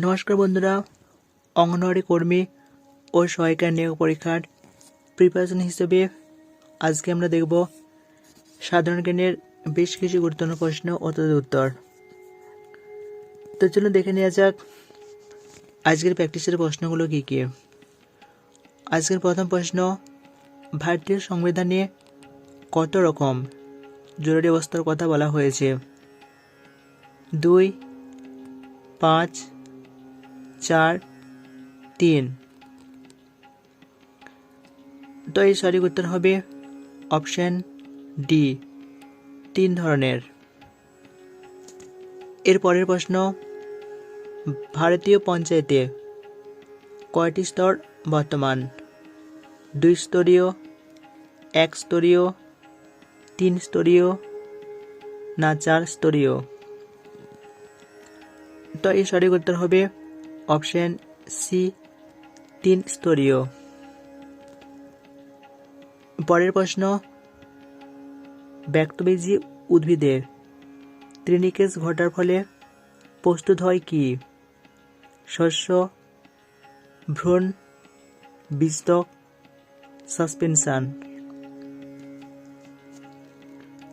নমস্কার বন্ধুরা, অঙ্গনওয়াড়ি কর্মী ও সহায়িকা নিয়োগ পরীক্ষার প্রিপারেশন হিসেবে আজকে আমরা দেখব সাধারণ জ্ঞানের বেশ কিছু গুরুত্বপূর্ণ প্রশ্ন ও তাদের উত্তর। তো চলুন দেখে নেওয়া যাক আজকের প্র্যাকটিসের প্রশ্নগুলো কী কী। আজকের প্রথম প্রশ্ন, ভারতীয় সংবিধানে কত রকম জরুরি অবস্থার কথা বলা হয়েছে? 2, 5, 4, 3। তো এই সঠিক উত্তর হবে অপশন ডি, 3 ধরনের। এর পরের প্রশ্ন, ভারতীয় পঞ্চায়েতে কয়টি স্তর বর্তমান? 2 স্তরীয়, 1 স্তরীয়, 3 স্তরীয় না 4 স্তরীয়? তো এই সঠিক উত্তর হবে অপশন সি, 3 স্তরীয়। পরের প্রশ্ন, ব্যক্তবীজী উদ্ভিদে তৃণীকেশ ঘটার ফলে প্রস্তুত হয় কি? শস্য, ভ্রূণ, বীজতক, সাসপেনশন?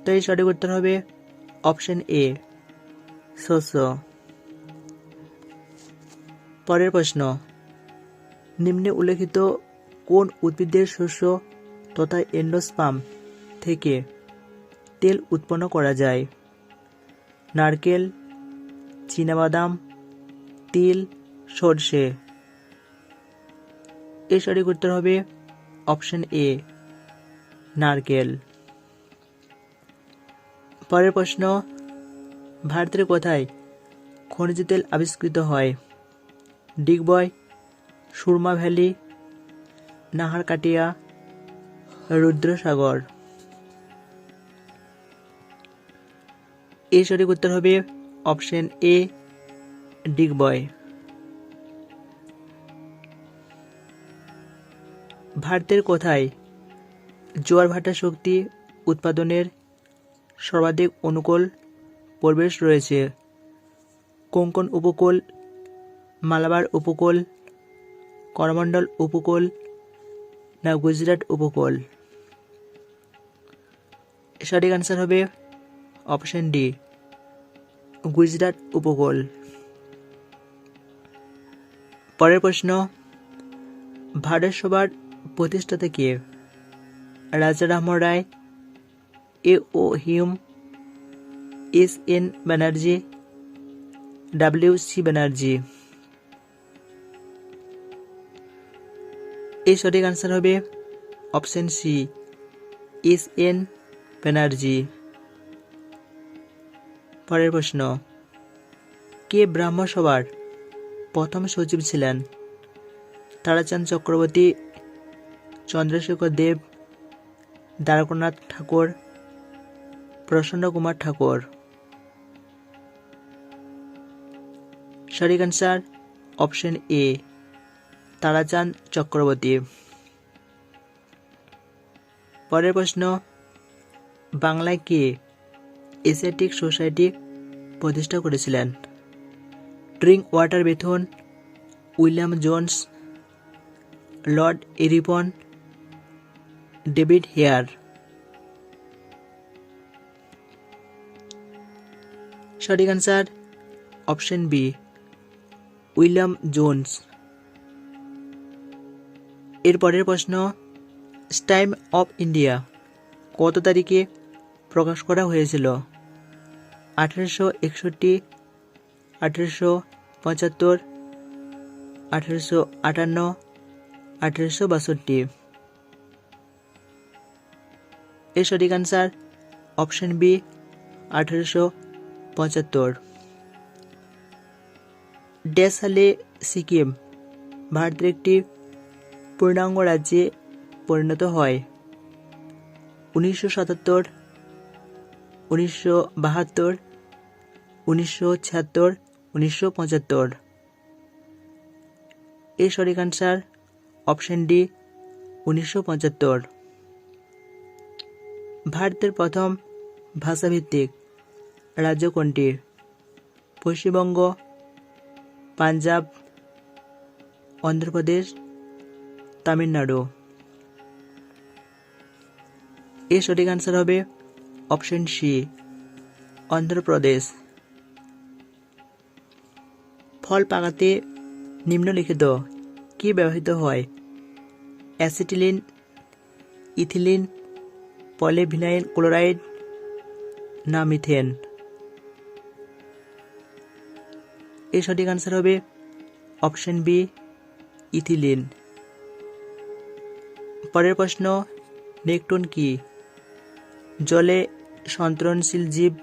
তো এই সঠিক উত্তর হবে অপশন এ, শস্য। পরের প্রশ্ন, নিম্নে উল্লেখিত কোন উদ্ভিদের শস্য তথা এন্ডোস্পার্ম থেকে তেল উৎপন্ন করা যায়? নারকেল, চীনাবাদাম, তিল, সরষে? এর সঠিক উত্তর হবে অপশন এ, নারকেল। পরের প্রশ্ন, ভারতের কোথায় খনিজ তেল আবিষ্কৃত হয়? ডিগবয়, সুরমা ভ্যালি, নাহারকাটিয়া, রুদ্রসাগর? এর সঠিক উত্তর হবে অপশন এ, ডিগবয়। ভারতের কোথায় জোয়ার ভাটা শক্তি উৎপাদনের সর্বাধিক অনুকূল পরিবেশ রয়েছে? কোঙ্কণ উপকূল, মালাবার উপকূল, করমণ্ডল উপকূল না গুজরাট উপকূল? সঠিক আনসার হবে অপশন ডি, গুজরাট উপকূল। পরের প্রশ্ন, ভারত সভার প্রতিষ্ঠাতা কে? Raja Rammohan Roy, A O Hume, S N Banerjee, W C. Banerjee? এই সঠিক আনসার হবে option C, S N Banerjee. পরের প্রশ্ন, কে ব্রাহ্ম সভার প্রথম সচিব ছিলেন? তারাচাঁদ চক্রবর্তী, চন্দ্রশেখর দেব, দ্বারকানাথ ঠাকুর, প্রসন্ন কুমার ঠাকুর? সঠিক answer option A, Tarachand Chakraborty. পরের প্রশ্ন, বাংলায় কে এশিয়াটিক সোসাইটি প্রতিষ্ঠা করেছিলেন? Drinkwater Bethune, William Jones, Lord Ripon, David Hare? সঠিক answer option B, William Jones. এর পরের প্রশ্ন, টাইম অফ ইন্ডিয়া কত তারিখে প্রকাশ করা হয়েছিল? 1861, 1875, 1858, 1862? এর সঠিক আনসার অপশন বি, 1875। ড্যাশ সালে সিকিম ভারতের একটি পূর্ণাঙ্গ রাজ্যে পরিণত হয়? 1977, 1972, 1976, 1975? এর সঠিক আনসার অপশন ডি, 1975। ভারতের প্রথম ভাষাভিত্তিক রাজ্য কোনটি? পশ্চিমবঙ্গ, পাঞ্জাব, অন্ধ্রপ্রদেশ, তামিলনাড়ু। এর সঠিক আনসার হবে অপশন সি, অন্ধ্রপ্রদেশ। ফল পাকাতে নিম্নলিখিত কি ব্যবহৃত হয়? অ্যাসিটিলিন, ইথিলিন, পলিভিনাইল ক্লোরাইড না মিথেন? এর সঠিক আনসার হবে অপশন বি, ইথিলিন। পরের প্রশ্ন, নেকটুন কি? জলে সন্তরণশীল জীব,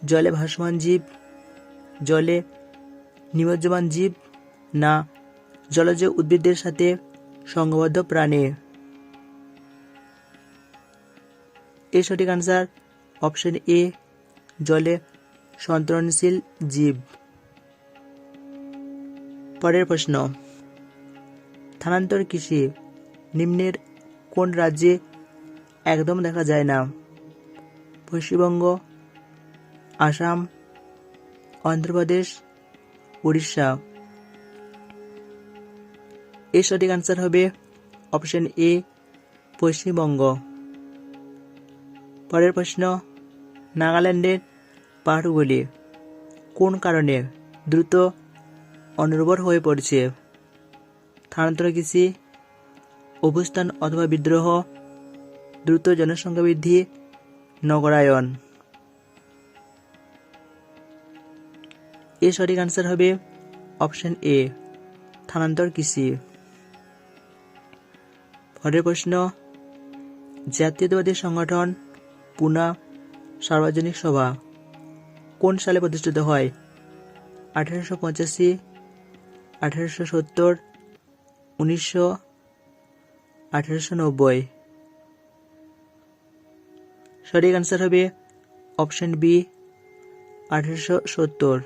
জলে ভাসমান জীব, জলে নিমজ্জমান জীব না জলজ উদ্ভিদের সাথে সংঘবদ্ধ প্রাণী? এর সঠিক আনসার অপশন এ, জলে সন্তরণশীল জীব। পরের প্রশ্ন, স্থানান্তর কৃষি নিম্নের কোন রাজ্যে একদম দেখা যায় না? পশ্চিমবঙ্গ, আসাম, অন্ধ্রপ্রদেশ, উড়িষ্যা। এর সঠিক আনসার হবে অপশন এ, পশ্চিমবঙ্গ। পরের প্রশ্ন, নাগাল্যান্ডের পাহাড়গুলি কোন কারণে দ্রুত অনুর্বর হয়ে পড়ছে? স্থানান্তর কৃষি, অভ্যুত্থান অথবা বিদ্রোহ, দ্রুত জনসংখ্যা বৃদ্ধি, নগরায়ন? এর সঠিক আনসার হবে অপশন এ, স্থানান্তর কৃষি। পরের প্রশ্ন, জাতীয়তাবাদী সংগঠন পুনা সার্বজনীন সভা কোন সালে প্রতিষ্ঠিত হয়? 1885, 1870, 1900, 1890? সঠিক আনসার হবে অপশন বি, 1870।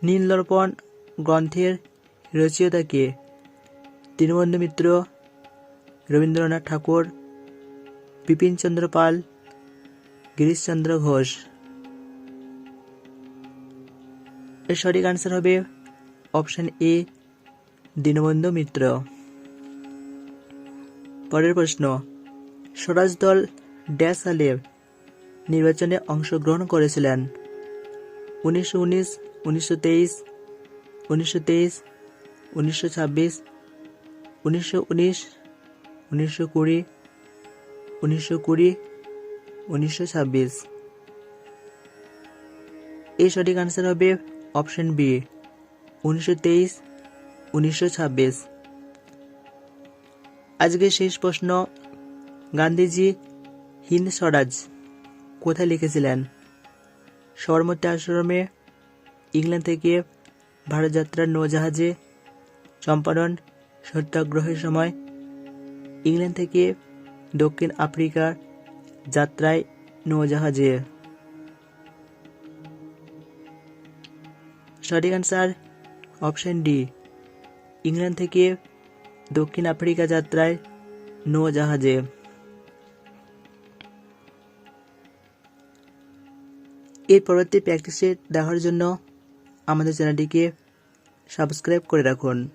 নীলদর্পণ গ্রন্থের রচয়িতা কে? দীনবন্ধু মিত্র, রবীন্দ্রনাথ ঠাকুর, বিপিনচন্দ্র পাল, গিরিশচন্দ্র ঘোষ? এর সঠিক আনসার হবে অপশন এ, দীনবন্ধু মিত্র। পরের প্রশ্ন, স্বরাজ দল ড্যাশ সালে নির্বাচনে অংশগ্রহণ করেছিলেন? 1919, 1923, 1923, 1926, 1919, 1920, 1920, 1926? এই সঠিক আনসার হবে অপশন বি, 1923, 1926। আজকের শেষ প্রশ্ন, গান্ধীজি হিন্দ স্বরাজ কোথায় লিখেছিলেন? সবরমতী আশ্রমে, ইংল্যান্ড থেকে ভারত যাত্রার নৌজাহাজে, চম্পারণ সত্যাগ্রহের সময়, ইংল্যান্ড থেকে দক্ষিণ আফ্রিকার যাত্রায় নৌজাহাজে? সঠিক আনসার অপশন ডি, ইংল্যান্ড থেকে দক্ষিণ আফ্রিকা যাত্রায় নৌজাহাজে। এই পরবর্তী প্র্যাকটিসে দেখার জন্য আমাদের চ্যানেলটিকে সাবস্ক্রাইব করে রাখুন।